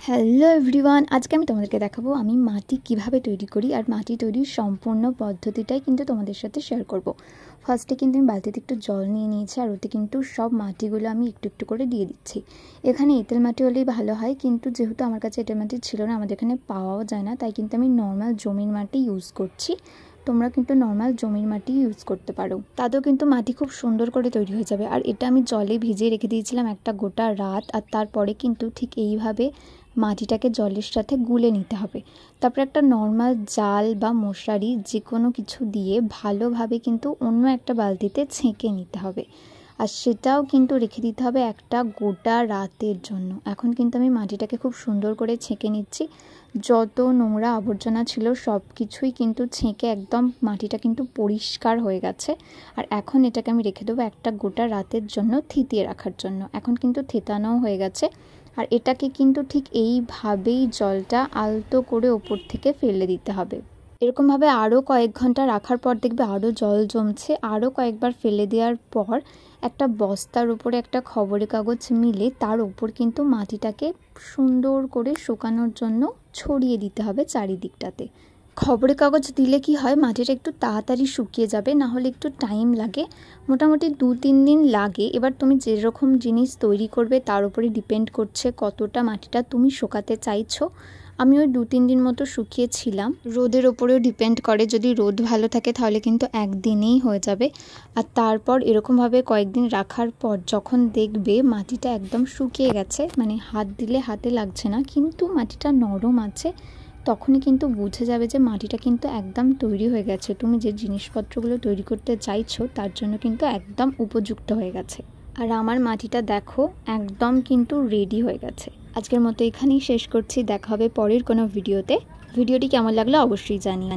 Hello everyone, আজকে আমি তোমাদেরকে দেখাবো আমি মাটি কিভাবে তৈরি করি। আর মাটি তৈরির সম্পূর্ণ পদ্ধতিটাই কিন্তু তোমাদের সাথে শেয়ার করব। ফার্স্টে কিন্তু আমি বালতিতে একটু জল নিয়ে নিয়েছি, আর ওতে কিন্তু সব মাটিগুলো আমি একটু একটু করে দিয়ে দিচ্ছি। এখানে এঁটেল মাটি হলেই ভালো হয়, কিন্তু যেহেতু আমার কাছে এঁটেল মাটি ছিল না, আমাদের এখানে পাওয়াও যায় না, তাই কিন্তু আমি নর্মাল জমির মাটি ইউজ করছি। তোমরা কিন্তু নর্মাল জমির মাটি ইউজ করতে পারো, তাতেও কিন্তু মাটি খুব সুন্দর করে তৈরি হয়ে যাবে। আর এটা আমি জলে ভিজিয়ে রেখে দিয়েছিলাম একটা গোটা রাত, আর তারপরে কিন্তু ঠিক এইভাবে মাটিটাকে জলের সাথে গুলে নিতে হবে। তারপরে একটা নর্মাল জাল বা মশারি যে কোনো কিছু দিয়ে ভালোভাবে কিন্তু অন্য একটা বালতিতে ছেঁকে নিতে হবে, আর সেটাও কিন্তু রেখে দিতে হবে একটা গোটা রাতের জন্য। এখন কিন্তু আমি মাটিটাকে খুব সুন্দর করে ছেঁকে নিচ্ছি। যত নোংরা আবর্জনা ছিল সব কিছুই কিন্তু ছেঁকে একদম মাটিটা কিন্তু পরিষ্কার হয়ে গেছে। আর এখন এটাকে আমি রেখে দেবো একটা গোটা রাতের জন্য থিতিয়ে রাখার জন্য। এখন কিন্তু থেতানোও হয়ে গেছে। আর এটাকে কিন্তু ঠিক এইভাবেই জলটা আলতো করে ওপর থেকে ফেলে দিতে হবে। এরকমভাবে আরও কয়েক ঘন্টা রাখার পর দেখবে আরও জল জমছে। আরও কয়েকবার ফেলে দেওয়ার পর একটা বস্তার উপরে একটা খবরের কাগজ মিলে তার উপর কিন্তু মাটিটাকে সুন্দর করে শুকানোর জন্য ছড়িয়ে দিতে হবে চারিদিকটাতে। খবরের কাগজ দিলে কি হয়, মাটিটা একটু তাড়াতাড়ি শুকিয়ে যাবে, না হলে একটু টাইম লাগে, মোটামুটি 2-3 দিন লাগে। এবার তুমি যেরকম জিনিস তৈরি করবে তার উপরে ডিপেন্ড করছে কতটা মাটিটা তুমি শুকাতে চাইছো। আমি ওই 2-3 দিন মতো শুকিয়েছিলাম। রোদের ওপরেও ডিপেন্ড করে, যদি রোদ ভালো থাকে তাহলে কিন্তু একদিনেই হয়ে যাবে। আর তারপর এরকমভাবে কয়েকদিন রাখার পর যখন দেখবে মাটিটা একদম শুকিয়ে গেছে, মানে হাত দিলে হাতে লাগছে না কিন্তু মাটিটা নরম আছে, তখনই কিন্তু বুঝে যাবে যে মাটিটা কিন্তু একদম তৈরি হয়ে গেছে। তুমি যে জিনিসপত্রগুলো তৈরি করতে চাইছো তার জন্য কিন্তু একদম উপযুক্ত হয়ে গেছে। আর আমার মাটিটা দেখো একদম কিন্তু রেডি হয়ে গেছে। আজকের মতো এখানেই শেষ করছি, দেখা হবে পরের কোনো ভিডিওতে। ভিডিওটি কেমন লাগলো অবশ্যই জানিও।